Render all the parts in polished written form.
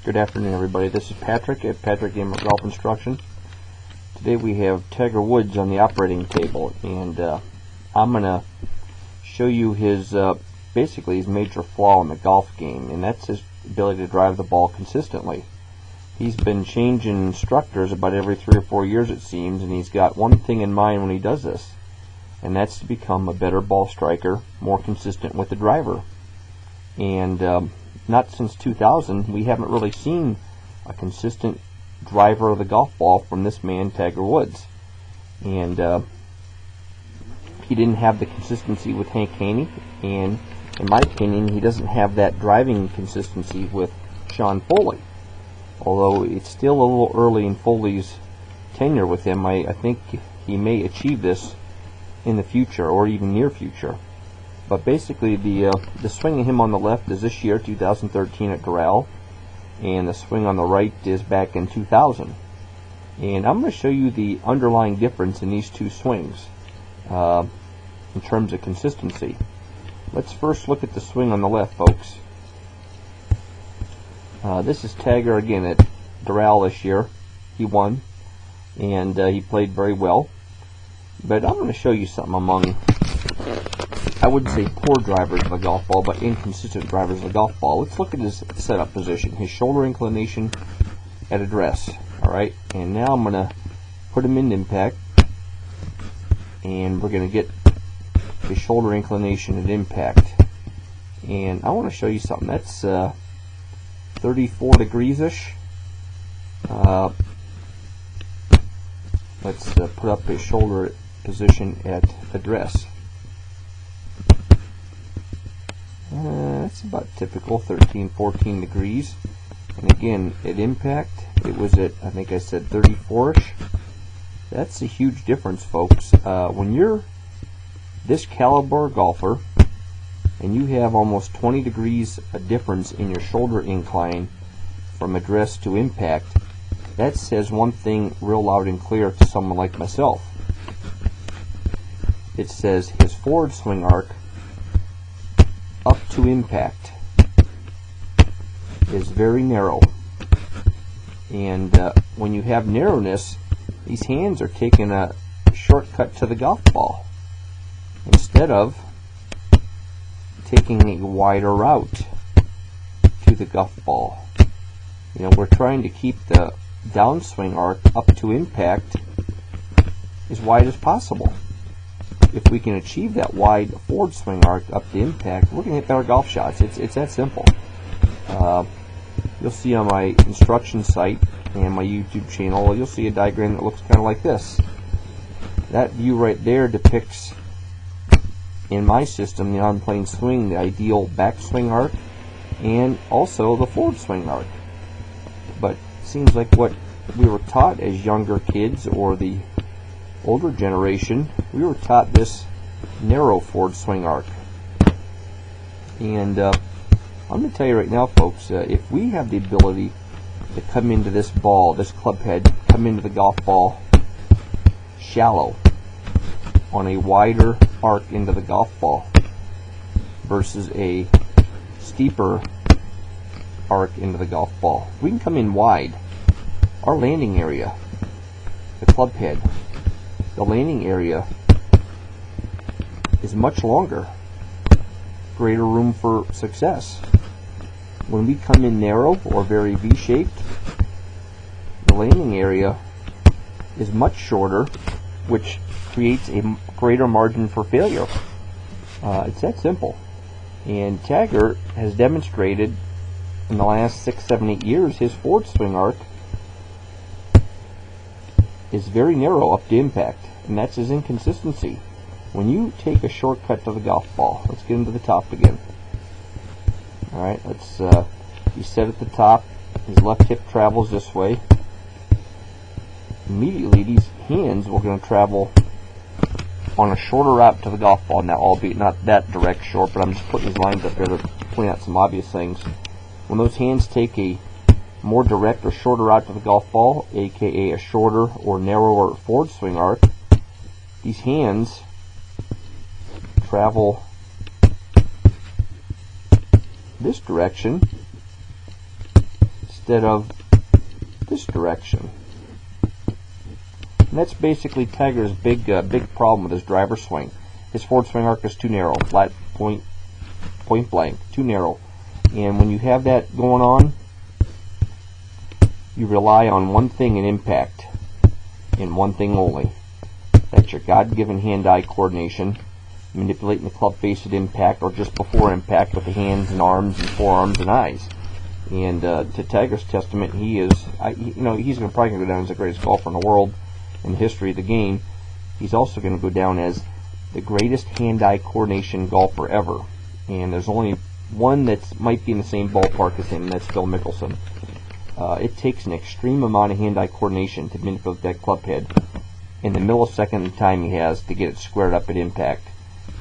Good afternoon, everybody. This is Patrick at Damore Golf Instruction. Today we have Tiger Woods on the operating table, and I'm going to show you his basically his major flaw in the golf game, and that's his ability to drive the ball consistently. He's been changing instructors about every 3 or 4 years, it seems, and he's got one thing in mind when he does this, and that's to become a better ball striker, more consistent with the driver. And not since 2000, we haven't really seen a consistent driver of the golf ball from this man, Tiger Woods. And he didn't have the consistency with Hank Haney, and in my opinion, he doesn't have that driving consistency with Sean Foley. Although it's still a little early in Foley's tenure with him, I think he may achieve this in the future, or even near future. But basically, the swing of him on the left is this year, 2013 at Doral, and the swing on the right is back in 2000. And I'm going to show you the underlying difference in these two swings in terms of consistency. Let's first look at the swing on the left, folks. This is Tiger again at Doral this year. He won, and he played very well. But I'm going to show you something among, I wouldn't say poor drivers of the golf ball, but inconsistent drivers of the golf ball. Let's look at his setup position, his shoulder inclination at address. Alright, and now I'm going to put him in impact, and we're going to get his shoulder inclination at impact. And I want to show you something. That's 34 degrees-ish. Let's put up his shoulder position at address. That's about typical, 13, 14 degrees. And again, at impact, it was at, I think I said 34-ish. That's a huge difference, folks. When you're this caliber golfer, and you have almost 20 degrees a difference in your shoulder incline from address to impact, that says one thing real loud and clear to someone like myself. It says his forward swing arc up to impact is very narrow, and when you have narrowness, these hands are taking a shortcut to the golf ball instead of taking a wider route to the golf ball. You know, we're trying to keep the downswing arc up to impact as wide as possible. If we can achieve that wide forward swing arc up to impact, we're going to hit better golf shots. It's that simple. You'll see on my instruction site and my YouTube channel, you'll see a diagram that looks kind of like this. That view right there depicts, in my system, the on-plane swing, the ideal backswing arc, and also the forward swing arc. But it seems like what we were taught as younger kids, or the older generation, we were taught this narrow forward swing arc. And I'm going to tell you right now, folks, if we have the ability to come into this ball, this club head, come into the golf ball shallow on a wider arc into the golf ball versus a steeper arc into the golf ball, we can come in wide. Our landing area, the club head, the landing area is much longer, greater room for success. When we come in narrow or very V-shaped, the landing area is much shorter, which creates a greater margin for failure. It's that simple. And Tiger has demonstrated in the last 6, 7, 8 years his forward swing arc is very narrow up to impact, and that's his inconsistency. When you take a shortcut to the golf ball, let's get into the top again. Alright, let's you set at the top, his left hip travels this way. Immediately these hands were going to travel on a shorter route to the golf ball. Now, albeit not that direct short, but I'm just putting these lines up there to point out some obvious things. When those hands take a more direct or shorter route to the golf ball, aka a shorter or narrower forward swing arc, these hands travel this direction instead of this direction. And that's basically Tiger's big problem with his driver swing. His forward swing arc is too narrow, flat point blank, too narrow. And when you have that going on, you rely on one thing in impact, and one thing only. That's your God-given hand-eye coordination, manipulating the club face at impact or just before impact with the hands and arms and forearms and eyes. And to Tiger's testament, he is, he's probably going to go down as the greatest golfer in the world in the history of the game. He's also going to go down as the greatest hand-eye coordination golfer ever. And there's only one that might be in the same ballpark as him, and that's Phil Mickelson. It takes an extreme amount of hand-eye coordination to manipulate that club head in the millisecond of time he has to get it squared up at impact.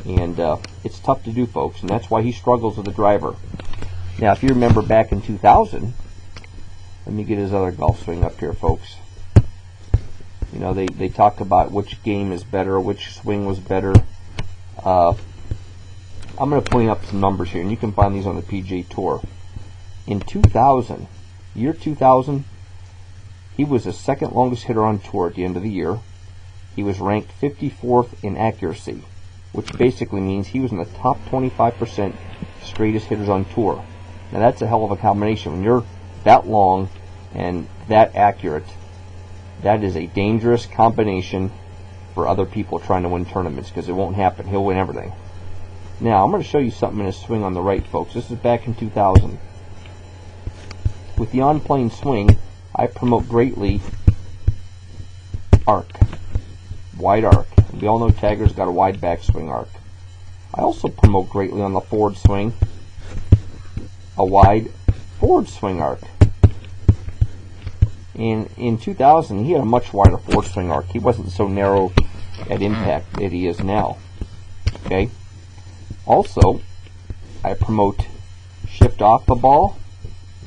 And it's tough to do, folks, and that's why he struggles with the driver. Now, if you remember back in 2000, let me get his other golf swing up here, folks. You know, they talk about which game is better, which swing was better. I'm going to point up some numbers here, and you can find these on the PGA Tour. In 2000, year 2000, he was the second longest hitter on tour at the end of the year. He was ranked 54th in accuracy, which basically means he was in the top 25% straightest hitters on tour. Now that's a hell of a combination. When you're that long and that accurate, that is a dangerous combination for other people trying to win tournaments, because it won't happen. He'll win everything. Now I'm going to show you something in his swing on the right, folks. This is back in 2000. With the on-plane swing, I promote greatly arc, wide arc. We all know Tiger's got a wide backswing arc. I also promote greatly on the forward swing a wide forward swing arc. And in 2000, he had a much wider forward swing arc. He wasn't so narrow at impact that he is now. Okay. Also, I promote shift off the ball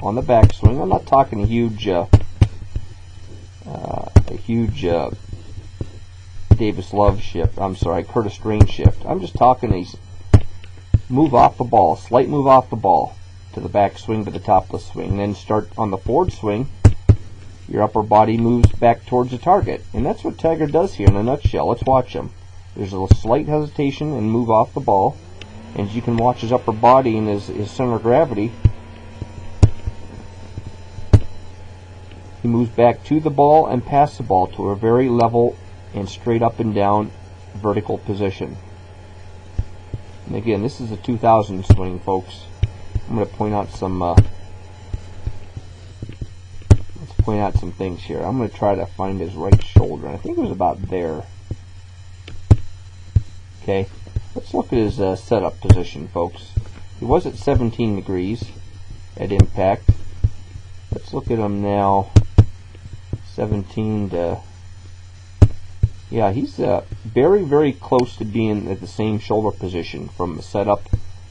on the backswing. I'm not talking a huge Davis Love shift. I'm sorry, Curtis Drain shift. I'm just talking a move off the ball, slight move off the ball to the backswing to the top of the swing. Then start on the forward swing. Your upper body moves back towards the target, and that's what Tiger does here in a nutshell. Let's watch him. There's a slight hesitation and move off the ball, and as you can watch his upper body and his center of gravity, he moves back to the ball and past the ball to a very level and straight up and down vertical position. And again, this is a 2000 swing, folks. I'm going to point out some things here. I'm going to try to find his right shoulder. I think it was about there. Okay, let's look at his setup position, folks. He was at 17 degrees at impact. Let's look at him now. 17 to... Yeah, he's very, very close to being at the same shoulder position from the setup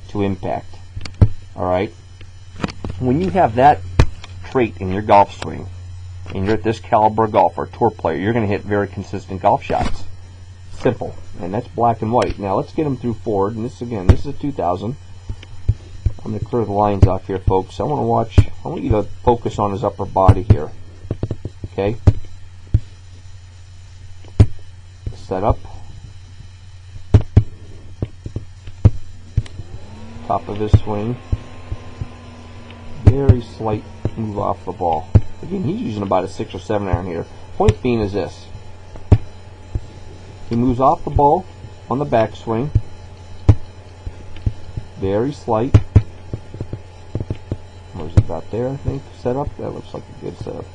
to impact. Alright? When you have that trait in your golf swing, and you're at this caliber of golfer, tour player, you're going to hit very consistent golf shots. Simple. And that's black and white. Now let's get him through forward. And this is a 2000. I'm going to clear the lines off here, folks. I want you to focus on his upper body here. Okay? Set up. Top of his swing. Very slight move off the ball. Again, he's using about a 6 or 7 iron here. Point being is this. He moves off the ball on the backswing. Very slight. Where's it about there, I think? Setup. That looks like a good setup.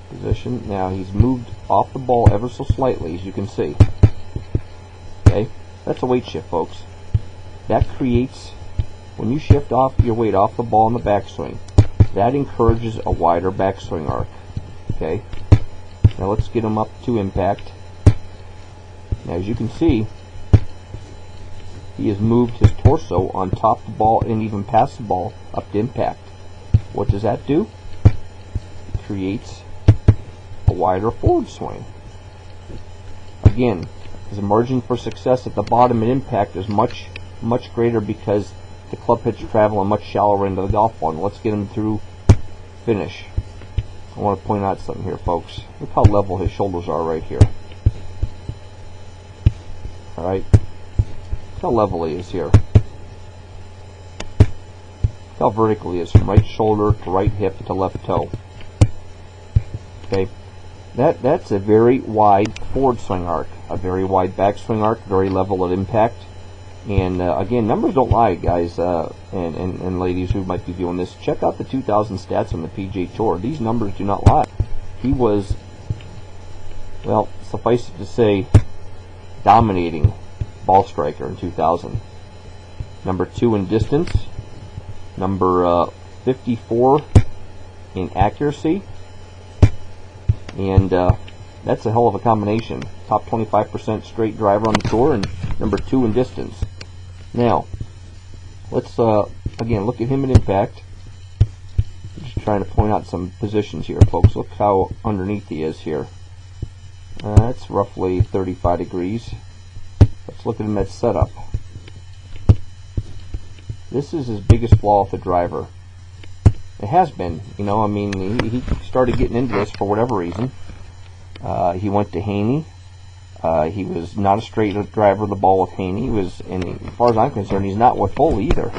Position. Now he's moved off the ball ever so slightly, as you can see. Okay? That's a weight shift, folks. That creates, when you shift off your weight off the ball in the backswing, that encourages a wider backswing arc. Okay? Now let's get him up to impact. Now as you can see, he has moved his torso on top of the ball and even past the ball up to impact. What does that do? It creates a wider forward swing. Again, his margin for success at the bottom and impact is much greater because the club head's traveling much shallower into the golf ball. And let's get him through finish, I want to point out something here, folks. Look how level his shoulders are right here. Alright? Look how level he is here. Look how vertical he is from right shoulder to right hip to left toe. Okay? That's a very wide forward swing arc, a very wide backswing arc, very level at impact. And again, numbers don't lie, guys and ladies who might be doing this. Check out the 2000 stats on the PGA Tour. These numbers do not lie. He was, well, suffice it to say, dominating ball striker in 2000. Number 2 in distance, number 54 in accuracy, and that's a hell of a combination. Top 25% straight driver on the tour, and number 2 in distance. Now, let's again look at him at impact. Just trying to point out some positions here, folks. Look how underneath he is here. That's roughly 35 degrees. Let's look at him at setup. This is his biggest flaw with the driver. It has been, you know. I mean, he started getting into this for whatever reason. He went to Haney. He was not a straight driver of the ball with Haney. He was, and as far as I'm concerned, he's not with Full either.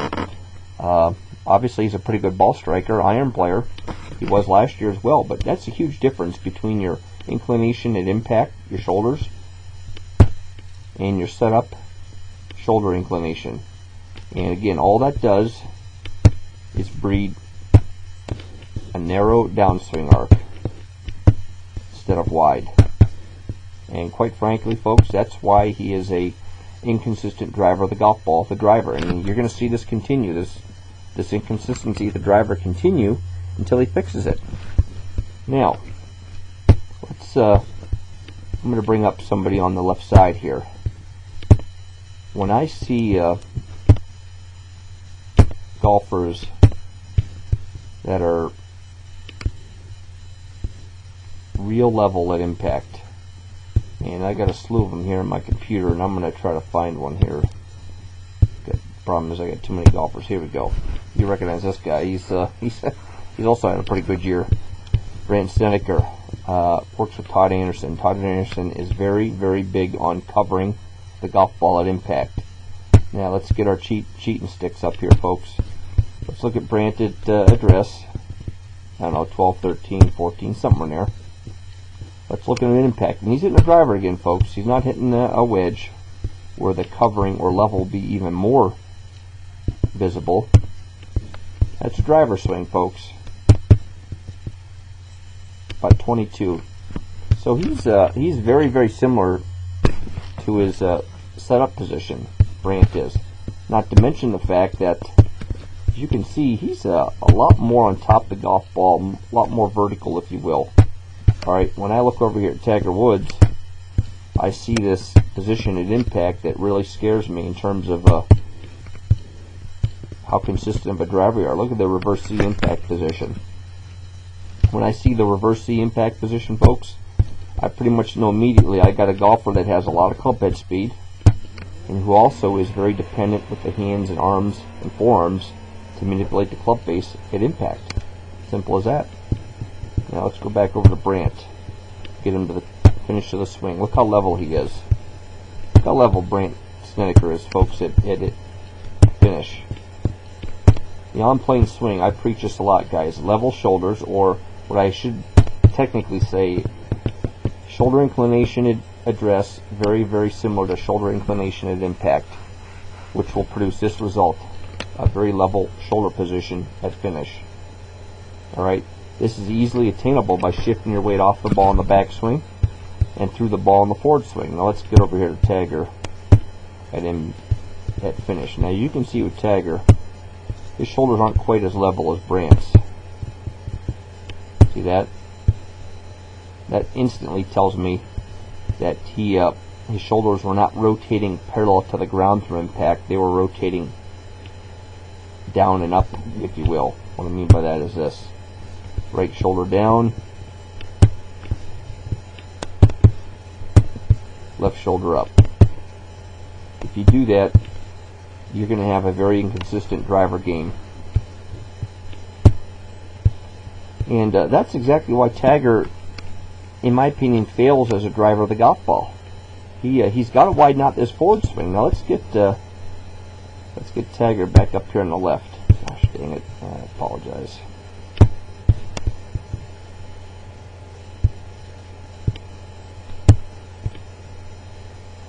Obviously, he's a pretty good ball striker, iron player. He was last year as well, but that's a huge difference between your inclination at impact, your shoulders, and your setup, shoulder inclination. And again, all that does is breed a narrow downswing arc instead of wide. And quite frankly, folks, that's why he is a inconsistent driver of the golf ball with the driver. And you're going to see this continue, this inconsistency of the driver continue until he fixes it. Now, let's I'm going to bring up somebody on the left side here. When I see golfers that are real level at impact, and I got a slew of them here on my computer, and I'm going to try to find one here. The problem is I got too many golfers. Here we go. You recognize this guy? He's also had a pretty good year. Brant Snedeker works with Todd Anderson. Todd Anderson is very, very big on covering the golf ball at impact. Now let's get our cheating sticks up here, folks. Let's look at Brant at address. I don't know, 12, 13, 14, somewhere in there. Let's look at an impact. And he's hitting a driver again, folks. He's not hitting a wedge where the covering or level will be even more visible. That's a driver swing, folks. About 22. So he's very, very similar to his setup position, Brant is. Not to mention the fact that, as you can see, he's a lot more on top of the golf ball, a lot more vertical, if you will. Alright, when I look over here at Tiger Woods, I see this position at impact that really scares me in terms of how consistent of a driver you are. Look at the reverse C impact position. When I see the reverse C impact position, folks, I pretty much know immediately I got a golfer that has a lot of club head speed and who also is very dependent with the hands and arms and forearms to manipulate the club face at impact. Simple as that. Now let's go back over to Brant. Get him to the finish of the swing. Look how level he is. Look how level Brant Snedeker is, folks, at finish. The on-plane swing, I preach this a lot, guys. Level shoulders, or what I should technically say, shoulder inclination at address, very, very similar to shoulder inclination at impact, which will produce this result, a very level shoulder position at finish. Alright, this is easily attainable by shifting your weight off the ball in the backswing and through the ball in the forward swing. Now let's get over here to Tiger at finish. Now you can see with Tiger, his shoulders aren't quite as level as Brant's. See that? That instantly tells me that his shoulders were not rotating parallel to the ground through impact. They were rotating down and up, if you will. What I mean by that is this. Right shoulder down, left shoulder up. If you do that, you're going to have a very inconsistent driver game. And that's exactly why Tiger, in my opinion, fails as a driver of the golf ball. He's got to widen out this forward swing. Now let's get Tiger back up here on the left. Gosh dang it! I apologize.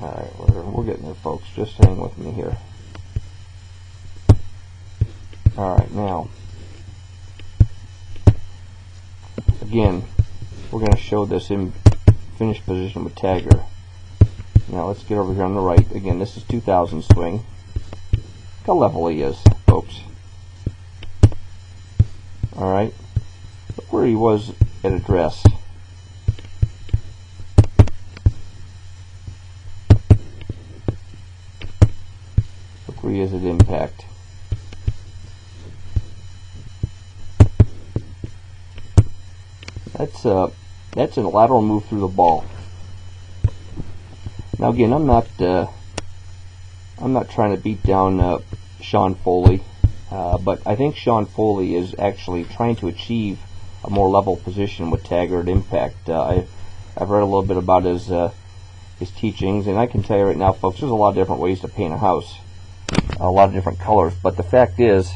All right, we're getting there, folks. Just hang with me here. All right, now again, we're going to show this in finished position with Tiger. Now let's get over here on the right. Again, this is 2000 swing. Look how level he is, folks. Alright. Look where he was at address. Look where he is at impact. That's a lateral move through the ball. Now again, I'm not trying to beat down Sean Foley, but I think Sean Foley is actually trying to achieve a more level position with Tiger at impact. I've read a little bit about his teachings, and I can tell you right now, folks, there's a lot of different ways to paint a house, a lot of different colors. But the fact is,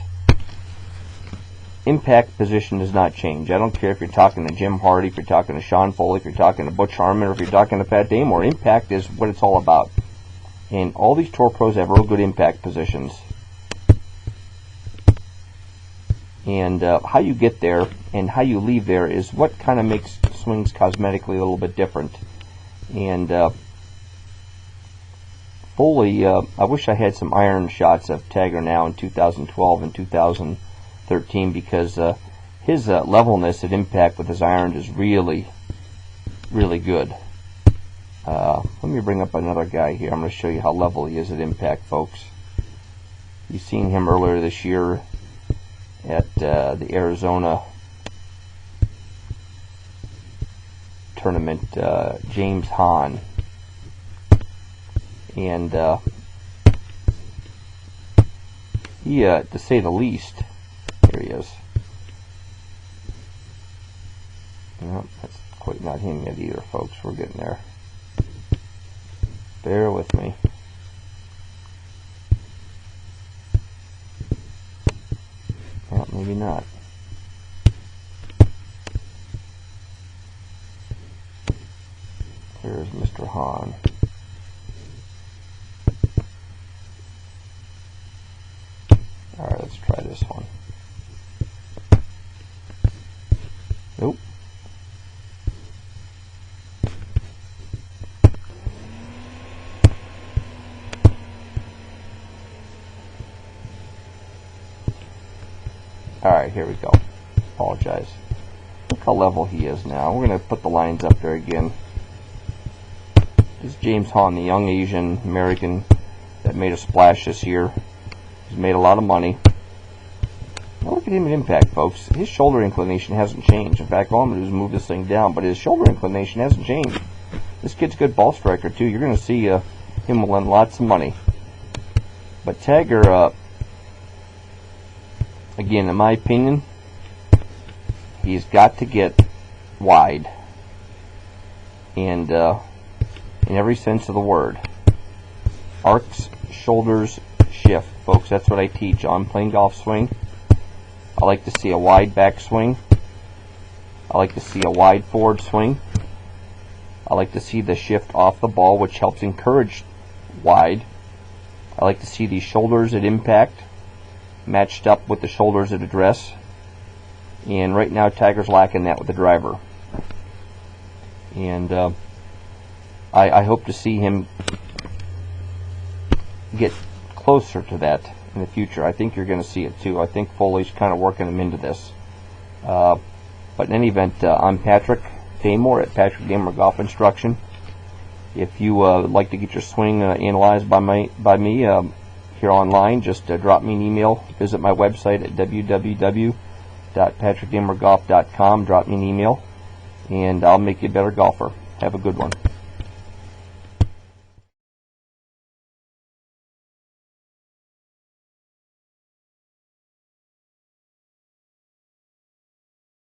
impact position does not change. I don't care if you're talking to Jim Hardy, if you're talking to Sean Foley, if you're talking to Butch Harmon, or if you're talking to Pat Damore. Impact is what it's all about. And all these tour pros have real good impact positions. And how you get there and how you leave there is what kind of makes swings cosmetically a little bit different. And Foley, I wish I had some iron shots of Tiger now in 2012 and 2013, because his levelness at impact with his irons is really, really good. Let me bring up another guy here. I'm going to show you how level he is at impact, folks. You've seen him earlier this year at the Arizona tournament, James Hahn. And he, to say the least, there he is. No, that's quite not him yet either, folks. We're getting there. Bear with me. Well, maybe not. There's Mr. Hahn. Alright, let's try this one. Nope. Alright, here we go. Apologize. Look how level he is now. We're going to put the lines up there again. This is James Hahn, the young Asian American that made a splash this year. He's made a lot of money. Now look at him at impact, folks. His shoulder inclination hasn't changed. In fact, all I'm going to do is move this thing down, but his shoulder inclination hasn't changed. This kid's a good ball striker, too. You're going to see him win lots of money. But Tiger, again, in my opinion, he's got to get wide. And in every sense of the word. Arcs, shoulders, shift. Folks, that's what I teach on Playing Golf Swing. I like to see a wide back swing. I like to see a wide forward swing. I like to see the shift off the ball, which helps encourage wide. I like to see these shoulders at impact matched up with the shoulders at address. And right now Tiger's lacking that with the driver. And I hope to see him get closer to that in the future. I think you're going to see it too. I think Foley's kind of working him into this. But in any event, I'm Patrick Damore at Patrick Damore Golf Instruction. If you would like to get your swing analyzed by me here online, just drop me an email. Visit my website at www.patrickdamoregolf.com. Drop me an email, and I'll make you a better golfer. Have a good one.